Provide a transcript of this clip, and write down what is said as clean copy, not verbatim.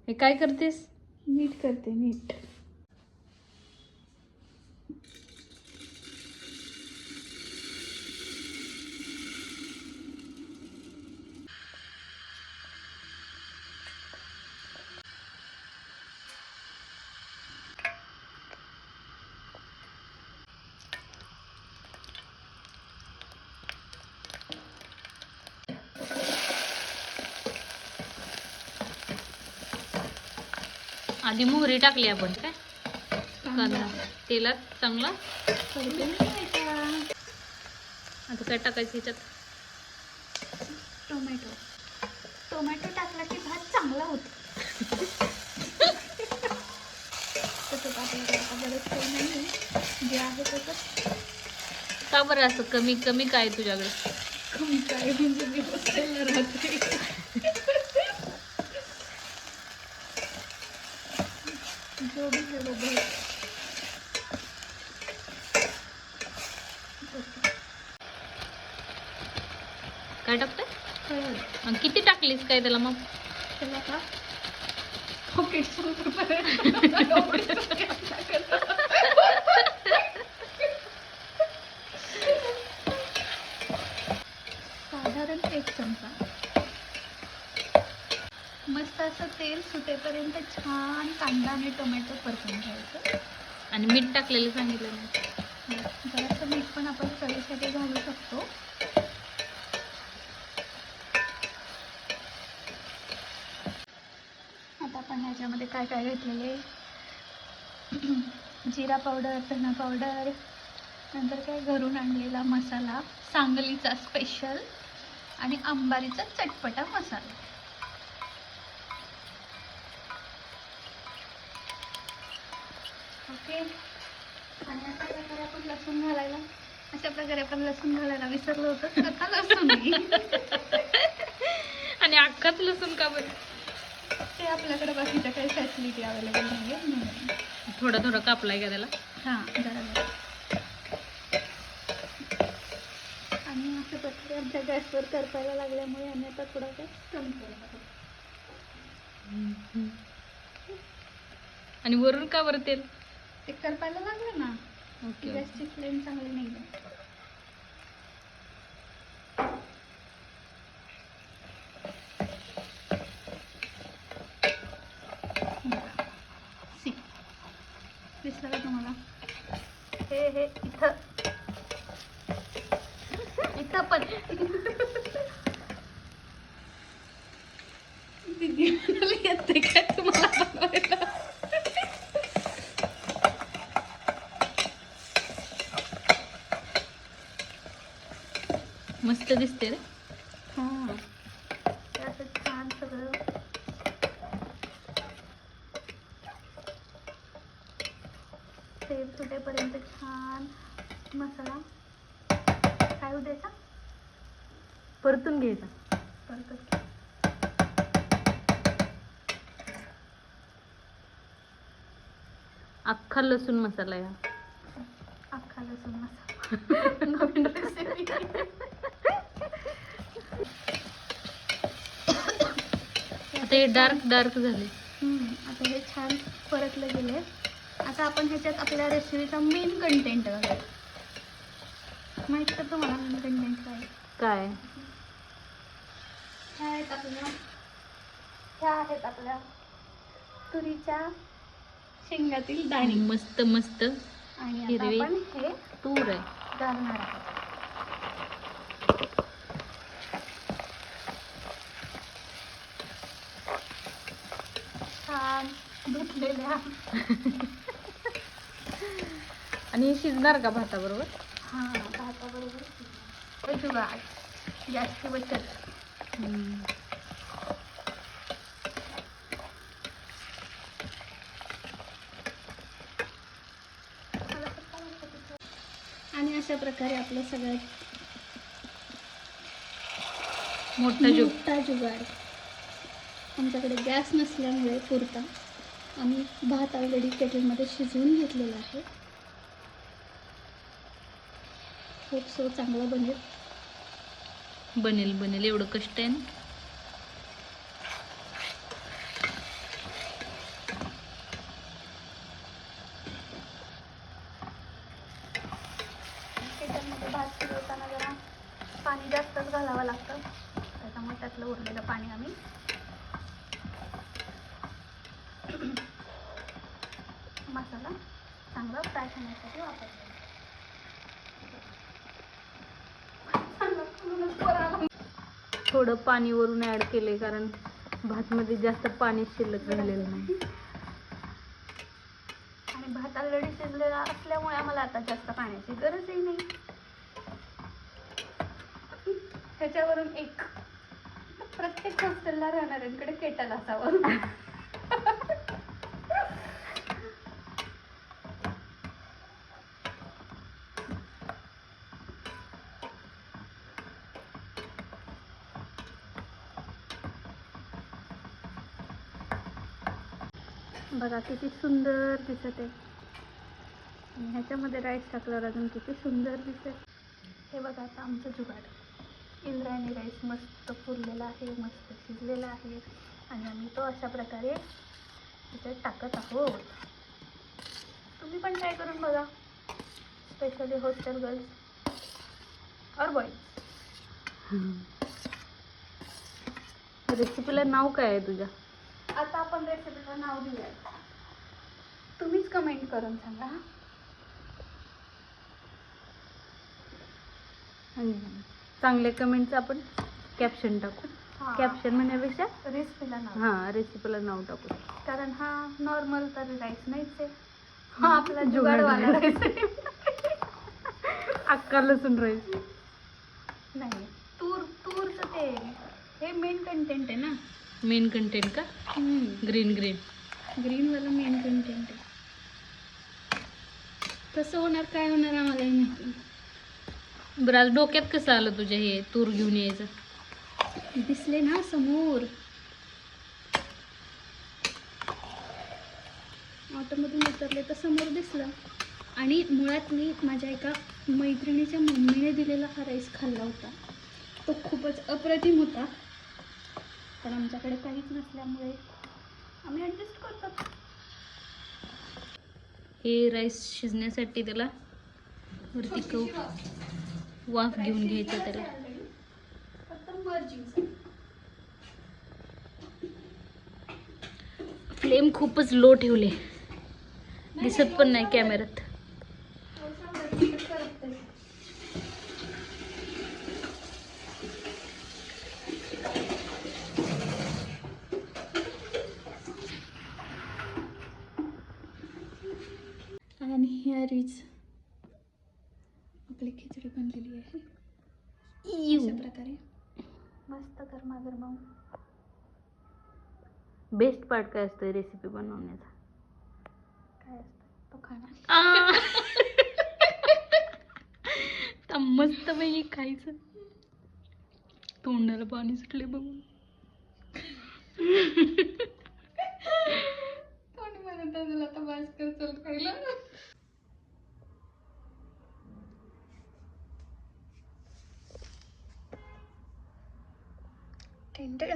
हे काय करतेस? नीट करते, नीट. आधी मोहरी टाकली आपण काय कांदा तेलात चांगला. आता काय टाकायचं ह्याच्यात? टोमॅटो. टोमॅटो टाकला की भात चांगला होतो. तसंच आपल्याकडे आता बरंच काही नाही आहे, जे आहे तसंच. का बरं असं कमी कमी काय तुझ्याकडे? कमी काय म्हणजे मी बसायला राहते. जो भी है वो बहुत. काय टाकते? हळद. आणि किती टाकलीस काय त्याला मग? त्याला का पॉकेट साधारण 1 चमचा. मस्त असं तेल सुटेपर्यंत छान कांदा आणि टोमॅटो परतून घ्यायचं. आणि मीठ टाकलेलं सांगितलं नाही. जरासं मीठ पण आपण चवीसाठी घालू शकतो. आता आपण ह्याच्यामध्ये काय काय घेतलेले, जिरा पावडर, धना पावडर, नंतर काय घरून आणलेला मसाला, सांगलीचा स्पेशल, आणि अंबारीचा चटपटा मसाला. ओके. आणि अशा प्रकारे आपण लसूण घालायला विसरलो होतो. आता लसूण आणि अख्खाच लसूण का बरं? ते आपल्याकडे बाकीच्या काही फॅसिलिटी अवेलेबल नाही आहे म्हणून. थोडा थोडा कापलाय का त्याला? हां, जरा. आणि अशा प्रकारे आमच्या गॅसवर करपायला लागल्यामुळे आम्ही आता थोडा गॅस कमी करत आहोत. आणि वरून का बरं तेल? ते करपायला लागलं ना, ओके. गॅसची फ्लेम चांगली नाही आहे. दिसलं का तुम्हाला? हे इथं पण दीदी म्हणाली येते काय तुम्हाला बनवायला? मस्त दिसते रे. हां, असं छान सगळं तेल सुटेपर्यंत छान मसाला काय होऊ द्यायचा, परतून घ्यायचा. परत अख्खा लसूण मसाला आहे हा. अख्खा लसूण मसाला. नवीन रेसिपी. आता हे डार्क डार्क झाले. आता हे छान परतले गेले. आता आपण ह्याच्यात आपल्या रेसिपीचा मेन कंटेंट घालू. माहिती का तुम्हाला मेन कंटेंट काय? काय? ह्या आहेत आपल्या तुरीच्या शेंगातील दाणे. मस्त मस्त आणि आता हिरवी आपण हे तूर आहे. घालणार आहोत. छान धुतलेल्या. आणि हे शिजणार का भाताबरोबर? हां, भाताबरोबर जुगाड, जास्त बचत. आणि अशा प्रकारे आपलं सगळ्यात मोठा जुगाड. आमच्याकडे गॅस नसल्यामुळे पुरता आम्ही भात ऑलरेडी केटलमध्ये शिजवून घेतलेला आहे. खूप चांगला बनेल एवढं कष्ट आहे ना. थोडं पाणी वरून ऍड केले कारण भातमध्ये जास्त पाणी शिल्लक राहिलेलं नाही. आणि भात ऑलरेडी शिजलेला असल्यामुळे आम्हाला आता जास्त पाण्याची गरजही नाही. ह्याच्यावरून एक प्रत्येक हॉस्टेलला राहणाऱ्यांकडे केटल असावं. बघा किती सुंदर दिसत आहे. आणि ह्याच्यामध्ये राईस टाकल्यावर अजून किती सुंदर दिसत. हे बघा आता आमचं जुगाड. इंद्रायणी राईस मस्त फुललेला आहे, मस्त शिजलेला आहे आणि आम्ही तो अशा प्रकारे त्याच्यात टाकत आहोत. तुम्ही पण ट्राय करून बघा, स्पेशली हॉस्टेल गर्ल्स और बॉईज. रेसिपीला नाव काय आहे तुझ्या? आता आपण रेसिपीचं नाव देऊया. तुम्हीच कमेंट करून सांगा. आणि चांगल्या कमेंटचं आपण कॅप्शन टाकू. हां. कॅप्शन म्हणण्यापेक्षा रेसिपीला नाव. हां रेसिपीला नाव टाकू. कारण हा नॉर्मल तर राईस नाहीच आहे, हा आपला जुगाडवाला राईस आहे. अक्का लसूण राईस नाही, तूरचं ते हे मेन कंटेंट आहे ना. मेन कंटेंट का? ग्रीन ग्रीनवाला मेन कंटेंट आहे. कसं होणार काय होणार आम्हालाही माहिती. बरं आज डोक्यात कसं आलं तुझ्या हे तूर घेऊन यायचं? दिसले ना समोर, ऑटोमधून उतरले तर समोर दिसलं. आणि मुळात मी माझ्या एका मैत्रिणीच्या मम्मीने दिलेला हा राईस खाल्ला होता. तो खूपच अप्रतिम होता, पण आमच्याकडे काहीच नसल्यामुळे आम्ही ॲडजस्ट करतो. हे राईस शिजण्यासाठी त्याला वरती वाफ घेऊन घ्यायचं त्याला. फ्लेम खूपच लो ठेवले, दिसत पण नाही कॅमेऱ्यात. आणि हिअर इज आपली खिचडी बनलेली आहे अशा प्रकारे, मस्त गरमागरम. बेस्ट पार्ट काय असतं रेसिपी बनवण्याचा? काय असतं तो खाणं. मस्त पैकी खायचं. तोंडाला पाणी सुटले बघून. कोणी म्हणत असेल आता बस कर चल खायला. टेंडर